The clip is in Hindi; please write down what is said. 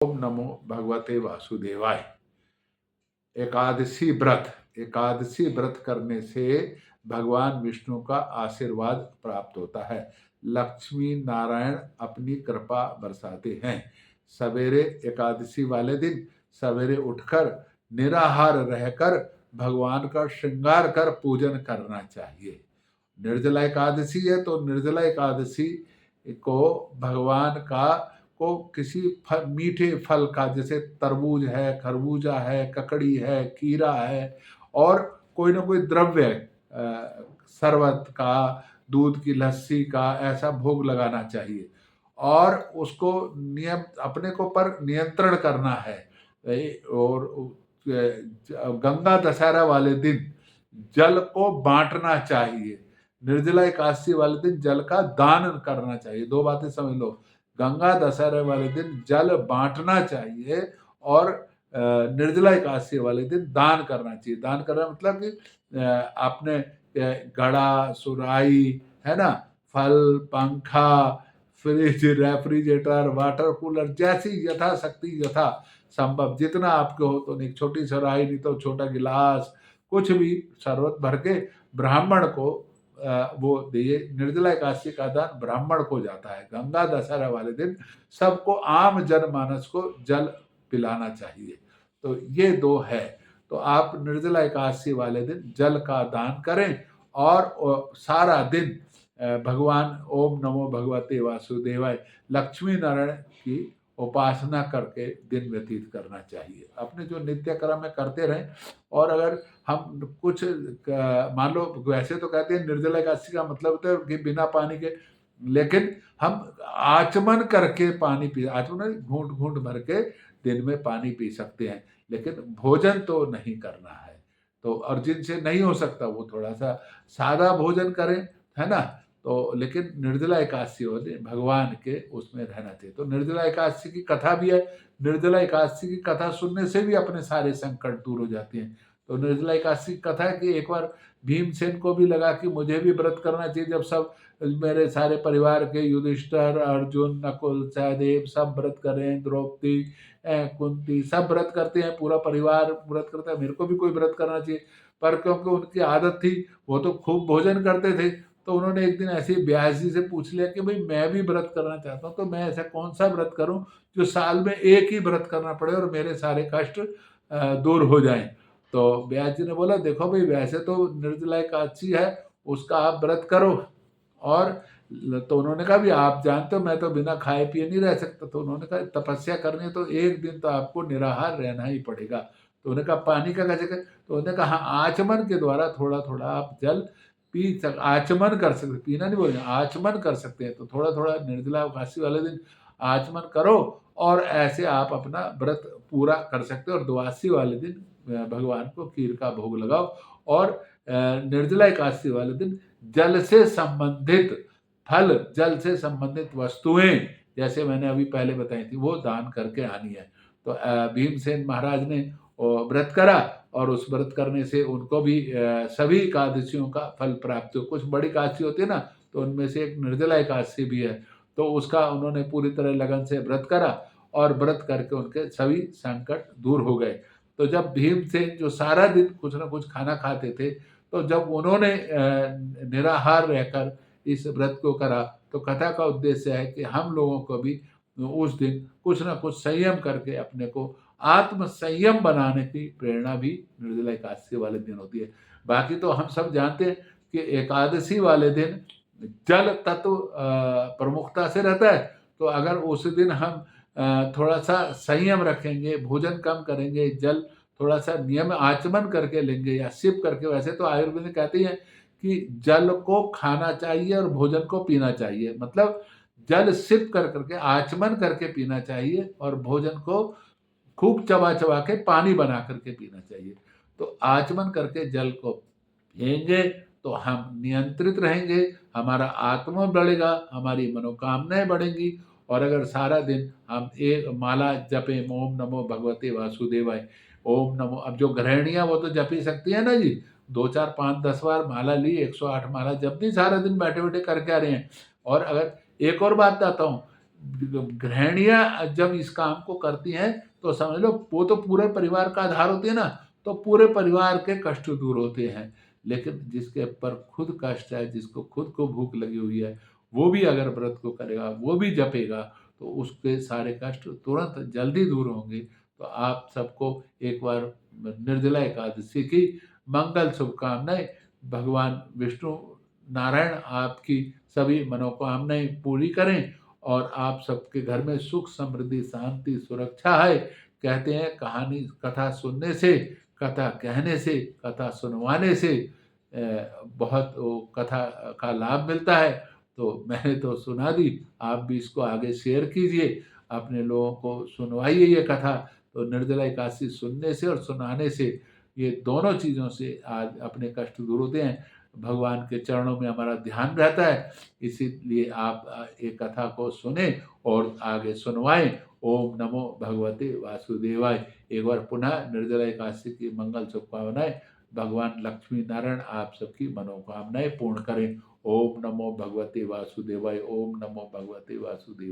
ओम नमो भगवते वासुदेवाय। एकादशी व्रत करने से भगवान विष्णु का आशीर्वाद प्राप्त होता है। लक्ष्मी नारायण अपनी कृपा बरसाते हैं। सवेरे एकादशी वाले दिन सवेरे उठकर निराहार रहकर भगवान का श्रृंगार कर पूजन करना चाहिए। निर्जला एकादशी है तो निर्जला एकादशी को भगवान का को किसी मीठे फल का, जैसे तरबूज है, खरबूजा है, ककड़ी है, खीरा है, और कोई ना कोई द्रव्य, शरबत का, दूध की लस्सी का, ऐसा भोग लगाना चाहिए। और उसको अपने को पर नियंत्रण करना है। और गंगा दशहरा वाले दिन जल को बांटना चाहिए। निर्जला एकादशी वाले दिन जल का दान करना चाहिए। दो बातें समझ लो, गंगा दशहरे वाले दिन जल बांटना चाहिए और निर्जला एकादशी वाले दिन दान करना चाहिए। दान करना मतलब कि आपने घड़ा, सुराही, है ना, फल, पंखा, फ्रिज, रेफ्रिजरेटर, वाटर कूलर, जैसी यथाशक्ति यथा संभव जितना आपके हो, तो एक छोटी सुराही नहीं तो छोटा गिलास, कुछ भी शरबत भर के ब्राह्मण को वो दिए। निर्जला एकादशी का दान ब्राह्मण को जाता है। गंगा दशहरा वाले दिन सबको, आम जनमानस को जल पिलाना चाहिए। तो ये दो है। तो आप निर्जला एकादशी वाले दिन जल का दान करें और सारा दिन भगवान ओम नमो भगवते वासुदेवाय लक्ष्मी नारायण की उपासना करके दिन व्यतीत करना चाहिए। अपने जो नित्य कर्म में करते रहें। और अगर हम कुछ मान लो, वैसे तो कहते हैं निर्जला एकादशी का मतलब होता है कि बिना पानी के, लेकिन हम आचमन करके पानी पी, आचमन घूंट घूंट भर के दिन में पानी पी सकते हैं, लेकिन भोजन तो नहीं करना है। तो और जिनसे नहीं हो सकता वो थोड़ा सा सादा भोजन करें, है ना। तो लेकिन निर्जला एकादशी होते भगवान के उसमें रहना चाहिए। तो निर्जला एकादशी की कथा भी है। निर्जला एकादशी की कथा सुनने से भी अपने सारे संकट दूर हो जाते हैं। तो निर्जला एकादशी की कथा है कि एक बार भीमसेन को भी लगा कि मुझे भी व्रत करना चाहिए। जब सब मेरे सारे परिवार के युधिष्ठिर, अर्जुन, नकुल, सहदेव सब व्रत कर रहे हैं, द्रौपदी, कुंती सब व्रत करते हैं, पूरा परिवार व्रत करता है, मेरे को भी कोई व्रत करना चाहिए। पर क्योंकि उनकी आदत थी, वो तो खूब भोजन करते थे, तो उन्होंने एक दिन ऐसे ही व्यास जी से पूछ लिया कि भाई मैं भी व्रत करना चाहता हूँ, तो मैं ऐसा कौन सा व्रत करूँ जो साल में एक ही व्रत करना पड़े और मेरे सारे कष्ट दूर हो जाएं। तो व्यास जी ने बोला, देखो भाई वैसे तो निर्जला एकादशी है, उसका आप व्रत करो। और तो उन्होंने कहा भी आप जानते हो मैं तो बिना खाए पिए नहीं रह सकता। तो उन्होंने कहा तपस्या करनी है तो एक दिन तो आपको निराहार रहना ही पड़ेगा। तो उन्होंने कहा पानी का कैसे कर? तो उन्होंने कहा हाँ, आचमन के द्वारा थोड़ा थोड़ा आप जल आचमन कर सकते, पीना नहीं बोल रहे, आचमन कर सकते हैं। तो थोड़ा थोड़ा निर्जला एकादशी वाले दिन आचमन करो और ऐसे आप अपना व्रत पूरा कर सकते हो। और द्वादशी वाले दिन भगवान को खीर का भोग लगाओ। और निर्जला एकादशी वाले दिन जल से संबंधित फल, जल से संबंधित वस्तुएं, जैसे मैंने अभी पहले बताई थी, वो दान करके आनी है। तो भीमसेन महाराज ने व्रत करा और उस व्रत करने से उनको भी सभी एकादशियों का फल प्राप्त हो। कुछ बड़ी एकादशी होती है ना, तो उनमें से एक निर्जला एकादशी भी है। तो उसका उन्होंने पूरी तरह लगन से व्रत करा और व्रत करके उनके सभी संकट दूर हो गए। तो जब भीमसेन जो सारा दिन कुछ ना कुछ खाना खाते थे, तो जब उन्होंने निराहार रहकर इस व्रत को करा, तो कथा का उद्देश्य है कि हम लोगों को भी उस दिन कुछ ना कुछ संयम करके अपने को आत्म संयम बनाने की प्रेरणा भी निर्जला एकादशी वाले दिन होती है। बाकी तो हम सब जानते हैं कि एकादशी वाले दिन जल तत्व प्रमुखता से रहता है। तो अगर उस दिन हम थोड़ा सा संयम रखेंगे, भोजन कम करेंगे, जल थोड़ा सा नियम आचमन करके लेंगे या सिप करके, वैसे तो आयुर्वेद में कहते हैं कि जल को खाना चाहिए और भोजन को पीना चाहिए। मतलब जल सिप कर करके आचमन करके पीना चाहिए और भोजन को खूब चबा चबा के पानी बना करके पीना चाहिए। तो आचमन करके जल को पिएंगे तो हम नियंत्रित रहेंगे, हमारा आत्मा बढ़ेगा, हमारी मनोकामनाएं बढ़ेंगी। और अगर सारा दिन हम एक माला जपें, ओम नमो भगवते वासुदेवाय, ओम नमो, अब जो गृहिणियाँ वो तो जप ही सकती है ना जी, 2 4 5 10 बार माला ली, 108 माला जप दी, सारा दिन बैठे बैठे करके आ रहे हैं। और अगर एक और बात बताता हूँ, गृहिणियाँ जब इस काम को करती हैं तो समझ लो वो तो पूरे परिवार का आधार होती है ना, तो पूरे परिवार के कष्ट दूर होते हैं। लेकिन जिसके ऊपर खुद कष्ट है, जिसको खुद को भूख लगी हुई है, वो भी अगर व्रत को करेगा, वो भी जपेगा, तो उसके सारे कष्ट तुरंत जल्दी दूर होंगे। तो आप सबको एक बार निर्जला एकादशी की मंगल शुभकामनाएँ। भगवान विष्णु नारायण आपकी सभी मनोकामनाएँ पूरी करें और आप सबके घर में सुख, समृद्धि, शांति, सुरक्षा है। कहते हैं कहानी कथा सुनने से, कथा कहने से, कथा सुनवाने से बहुत वो कथा का लाभ मिलता है। तो मैंने तो सुना दी, आप भी इसको आगे शेयर कीजिए, अपने लोगों को सुनवाइए ये कथा। तो निर्जला एकादशी सुनने से और सुनाने से, ये दोनों चीज़ों से आज अपने कष्ट दूर होते हैं। भगवान के चरणों में हमारा ध्यान रहता है, इसीलिए आप ये कथा को सुने और आगे सुनवाएं। ओम नमो भगवते वासुदेवाय। एक बार पुनः निर्जला एकादशी की मंगल शुभकामनाएं। भगवान लक्ष्मी नारायण आप सबकी मनोकामनाएं पूर्ण करें। ओम नमो भगवते वासुदेवाय। ओम नमो भगवते वासुदेवाय।